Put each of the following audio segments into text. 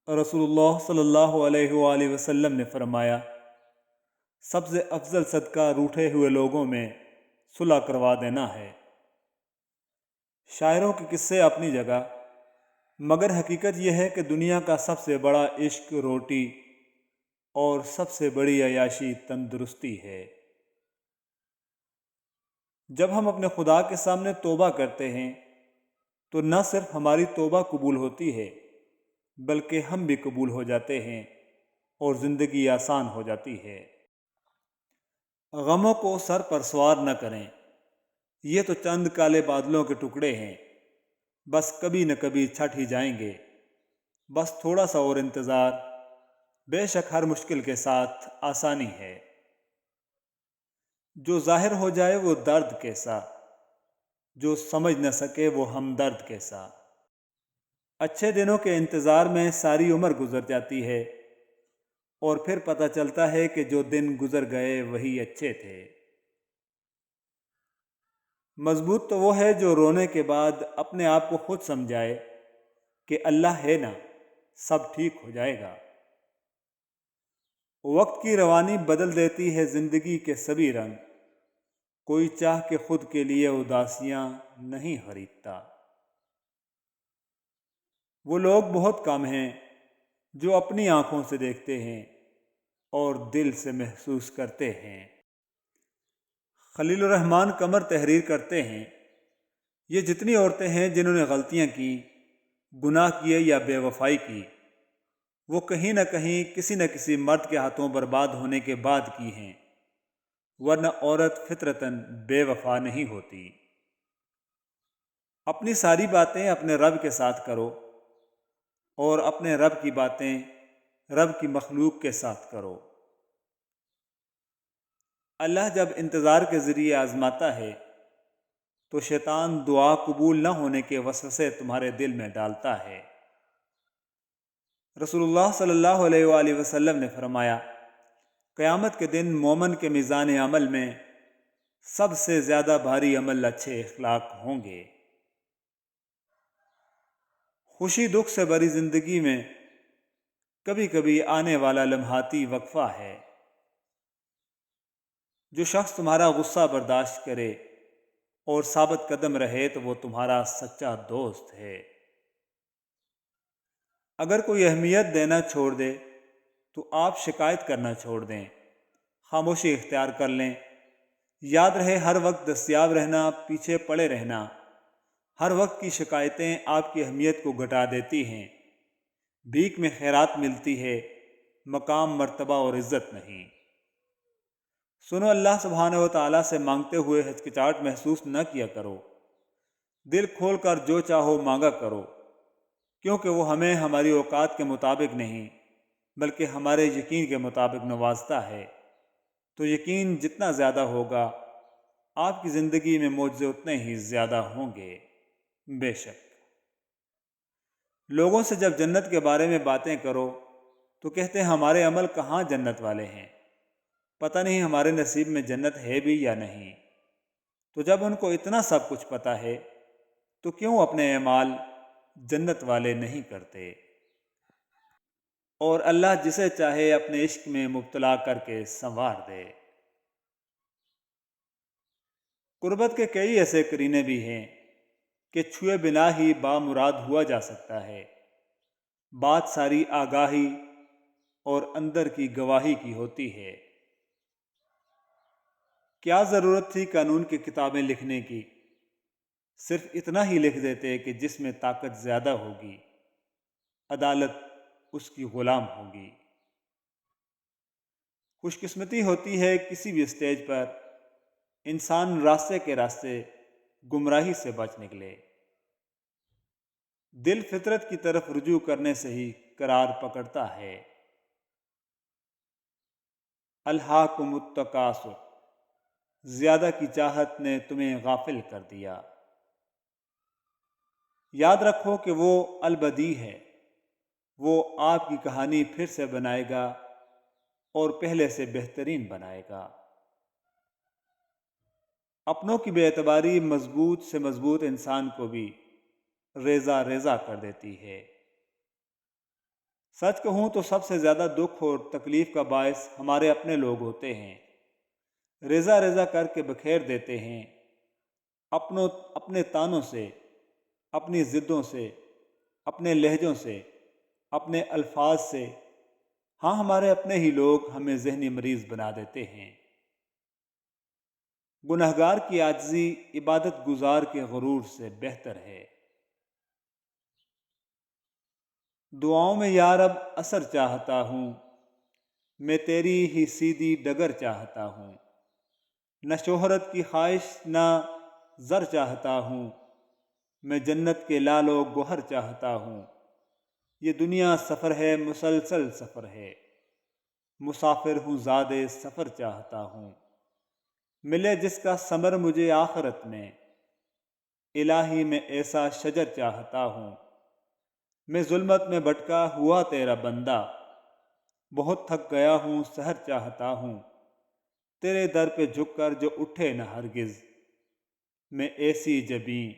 رسول اللہ صلی اللہ علیہ وآلہ وسلم نے فرمایا، سب سے افضل صدقہ روٹھے ہوئے لوگوں میں صلح کروا دینا ہے۔ شاعروں کے قصے اپنی جگہ، مگر حقیقت یہ ہے کہ دنیا کا سب سے بڑا عشق روٹی اور سب سے بڑی عیاشی تندرستی ہے۔ جب ہم اپنے خدا کے سامنے توبہ کرتے ہیں تو نہ صرف ہماری توبہ قبول ہوتی ہے بلکہ ہم بھی قبول ہو جاتے ہیں اور زندگی آسان ہو جاتی ہے۔ غموں کو سر پر سوار نہ کریں، یہ تو چند کالے بادلوں کے ٹکڑے ہیں، بس کبھی نہ کبھی چھٹ ہی جائیں گے۔ بس تھوڑا سا اور انتظار، بے شک ہر مشکل کے ساتھ آسانی ہے۔ جو ظاہر ہو جائے وہ درد کیسا، جو سمجھ نہ سکے وہ ہمدرد کیسا۔ اچھے دنوں کے انتظار میں ساری عمر گزر جاتی ہے اور پھر پتہ چلتا ہے کہ جو دن گزر گئے وہی اچھے تھے۔ مضبوط تو وہ ہے جو رونے کے بعد اپنے آپ کو خود سمجھائے کہ اللہ ہے نا، سب ٹھیک ہو جائے گا۔ وقت کی روانی بدل دیتی ہے زندگی کے سبھی رنگ، کوئی چاہ کے خود کے لیے اداسیاں نہیں خریدتا۔ وہ لوگ بہت کم ہیں جو اپنی آنکھوں سے دیکھتے ہیں اور دل سے محسوس کرتے ہیں۔ خلیل الرحمن قمر تحریر کرتے ہیں، یہ جتنی عورتیں ہیں جنہوں نے غلطیاں کی، گناہ کیے یا بے وفائی کی، وہ کہیں نہ کہیں کسی نہ کسی مرد کے ہاتھوں برباد ہونے کے بعد کی ہیں، ورنہ عورت فطرتاً بے وفا نہیں ہوتی۔ اپنی ساری باتیں اپنے رب کے ساتھ کرو اور اپنے رب کی باتیں رب کی مخلوق کے ساتھ کرو۔ اللہ جب انتظار کے ذریعے آزماتا ہے تو شیطان دعا قبول نہ ہونے کے وسوسے تمہارے دل میں ڈالتا ہے۔ رسول اللہ صلی اللہ علیہ وآلہ وسلم نے فرمایا، قیامت کے دن مومن کے میزان عمل میں سب سے زیادہ بھاری عمل اچھے اخلاق ہوں گے۔ خوشی دکھ سے بھری زندگی میں کبھی کبھی آنے والا لمحاتی وقفہ ہے۔ جو شخص تمہارا غصہ برداشت کرے اور ثابت قدم رہے تو وہ تمہارا سچا دوست ہے۔ اگر کوئی اہمیت دینا چھوڑ دے تو آپ شکایت کرنا چھوڑ دیں، خاموشی اختیار کر لیں۔ یاد رہے، ہر وقت دستیاب رہنا، پیچھے پڑے رہنا، ہر وقت کی شکایتیں آپ کی اہمیت کو گھٹا دیتی ہیں۔ بھیک میں خیرات ملتی ہے، مقام، مرتبہ اور عزت نہیں۔ سنو، اللہ سبحانہ و تعالیٰ سے مانگتے ہوئے ہچکچاہٹ محسوس نہ کیا کرو، دل کھول کر جو چاہو مانگا کرو، کیونکہ وہ ہمیں ہماری اوقات کے مطابق نہیں بلکہ ہمارے یقین کے مطابق نوازتا ہے۔ تو یقین جتنا زیادہ ہوگا آپ کی زندگی میں معجزے اتنے ہی زیادہ ہوں گے۔ بے شک لوگوں سے جب جنت کے بارے میں باتیں کرو تو کہتے ہیں ہمارے عمل کہاں جنت والے ہیں، پتہ نہیں ہمارے نصیب میں جنت ہے بھی یا نہیں۔ تو جب ان کو اتنا سب کچھ پتہ ہے تو کیوں اپنے اعمال جنت والے نہیں کرتے؟ اور اللہ جسے چاہے اپنے عشق میں مبتلا کر کے سنوار دے۔ قربت کے کئی ایسے کرینے بھی ہیں کہ چھوئے بنا ہی بامراد ہوا جا سکتا ہے۔ بات ساری آگاہی اور اندر کی گواہی کی ہوتی ہے۔ کیا ضرورت تھی قانون کی کتابیں لکھنے کی، صرف اتنا ہی لکھ دیتے کہ جس میں طاقت زیادہ ہوگی عدالت اس کی غلام ہوگی۔ خوش قسمتی ہوتی ہے کسی بھی اسٹیج پر انسان راستے کے راستے گمراہی سے بچ نکلے، دل فطرت کی طرف رجوع کرنے سے ہی قرار پکڑتا ہے۔ الہاکم التکاثر، زیادہ کی چاہت نے تمہیں غافل کر دیا۔ یاد رکھو کہ وہ البدی ہے، وہ آپ کی کہانی پھر سے بنائے گا اور پہلے سے بہترین بنائے گا۔ اپنوں کی بے اعتباری مضبوط سے مضبوط انسان کو بھی ریزہ ریزہ کر دیتی ہے۔ سچ کہوں تو سب سے زیادہ دکھ اور تکلیف کا باعث ہمارے اپنے لوگ ہوتے ہیں۔ ریزہ ریزہ کر کے بکھیر دیتے ہیں، اپنے تانوں سے، اپنی ضدوں سے، اپنے لہجوں سے، اپنے الفاظ سے۔ ہاں، ہمارے اپنے ہی لوگ ہمیں ذہنی مریض بنا دیتے ہیں۔ گنہگار کی عاجزی عبادت گزار کے غرور سے بہتر ہے۔ دعاؤں میں یا رب اثر چاہتا ہوں، میں تیری ہی سیدھی ڈگر چاہتا ہوں۔ نہ شہرت کی خواہش نہ زر چاہتا ہوں، میں جنت کے لال و گوہر چاہتا ہوں۔ یہ دنیا سفر ہے، مسلسل سفر ہے، مسافر ہوں زاد سفر چاہتا ہوں۔ ملے جس کا ثمر مجھے آخرت میں، الہی میں ایسا شجر چاہتا ہوں۔ میں ظلمت میں بھٹکا ہوا تیرا بندہ، بہت تھک گیا ہوں سحر چاہتا ہوں۔ تیرے در پہ جھک کر جو اٹھے نہ ہرگز، میں ایسی جبیں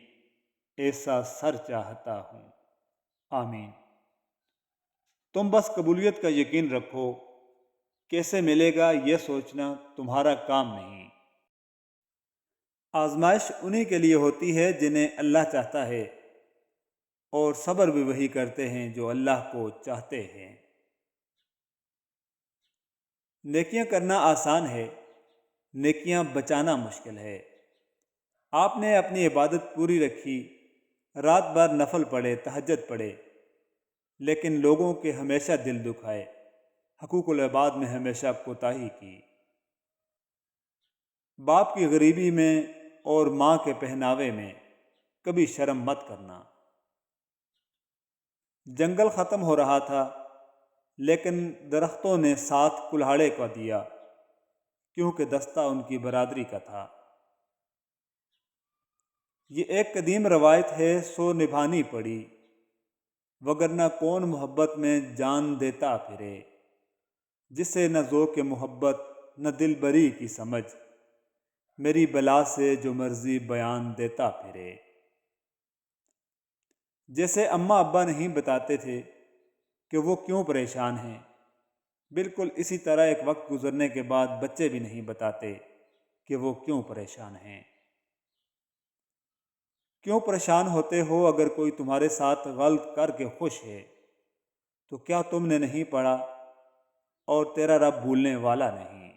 ایسا سر چاہتا ہوں۔ آمین۔ تم بس قبولیت کا یقین رکھو، کیسے ملے گا یہ سوچنا تمہارا کام نہیں۔ آزمائش انہی کے لیے ہوتی ہے جنہیں اللہ چاہتا ہے، اور صبر بھی وہی کرتے ہیں جو اللہ کو چاہتے ہیں۔ نیکیاں کرنا آسان ہے، نیکیاں بچانا مشکل ہے۔ آپ نے اپنی عبادت پوری رکھی، رات بھر نفل پڑھے، تہجد پڑھے، لیکن لوگوں کے ہمیشہ دل دکھائے، حقوق العباد میں ہمیشہ کوتاہی کی۔ باپ کی غریبی میں اور ماں کے پہناوے میں کبھی شرم مت کرنا۔ جنگل ختم ہو رہا تھا، لیکن درختوں نے ساتھ کلہاڑے کو دیا، کیونکہ دستہ ان کی برادری کا تھا۔ یہ ایک قدیم روایت ہے، سو نبھانی پڑی، وگرنہ کون محبت میں جان دیتا پھرے۔ جسے نہ ذوق محبت نہ دل بری کی سمجھ، میری بلا سے جو مرضی بیان دیتا پھرے۔ جیسے اماں ابا نہیں بتاتے تھے کہ وہ کیوں پریشان ہیں، بالکل اسی طرح ایک وقت گزرنے کے بعد بچے بھی نہیں بتاتے کہ وہ کیوں پریشان ہیں۔ کیوں پریشان ہوتے ہو؟ اگر کوئی تمہارے ساتھ غلط کر کے خوش ہے تو کیا تم نے نہیں پڑھا، اور تیرا رب بھولنے والا نہیں۔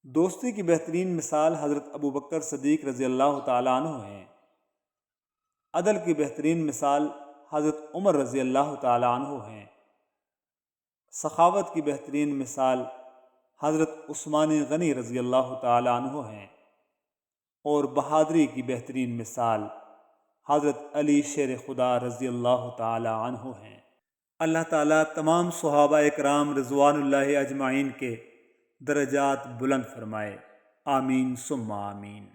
دوستی کی بہترین مثال حضرت ابوبکر صدیق رضی اللہ تعالیٰ عنہ ہیں۔ عدل کی بہترین مثال حضرت عمر رضی اللہ تعالیٰ عنہ ہیں۔ سخاوت کی بہترین مثال حضرت عثمان غنی رضی اللہ تعالیٰ عنہ ہیں، اور بہادری کی بہترین مثال حضرت علی شیر خدا رضی اللہ تعالیٰ عنہ ہیں۔ اللہ تعالیٰ تمام صحابہ اکرام رضوان اللہ اجمعین کے درجات بلند فرمائے، آمین ثم آمین۔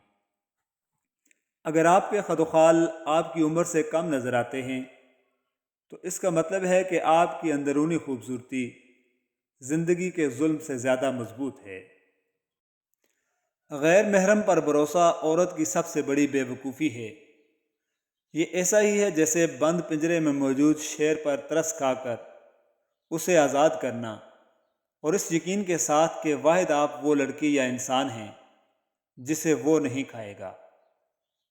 اگر آپ کے خد و خال آپ کی عمر سے کم نظر آتے ہیں تو اس کا مطلب ہے کہ آپ کی اندرونی خوبصورتی زندگی کے ظلم سے زیادہ مضبوط ہے۔ غیر محرم پر بھروسہ عورت کی سب سے بڑی بے وقوفی ہے۔ یہ ایسا ہی ہے جیسے بند پنجرے میں موجود شیر پر ترس کھا کر اسے آزاد کرنا، اور اس یقین کے ساتھ کہ واحد آپ وہ لڑکی یا انسان ہیں جسے وہ نہیں کھائے گا،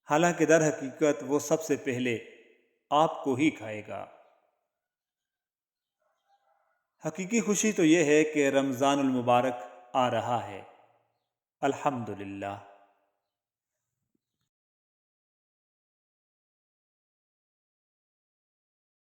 حالانکہ در حقیقت وہ سب سے پہلے آپ کو ہی کھائے گا۔ حقیقی خوشی تو یہ ہے کہ رمضان المبارک آ رہا ہے۔ الحمدللہ۔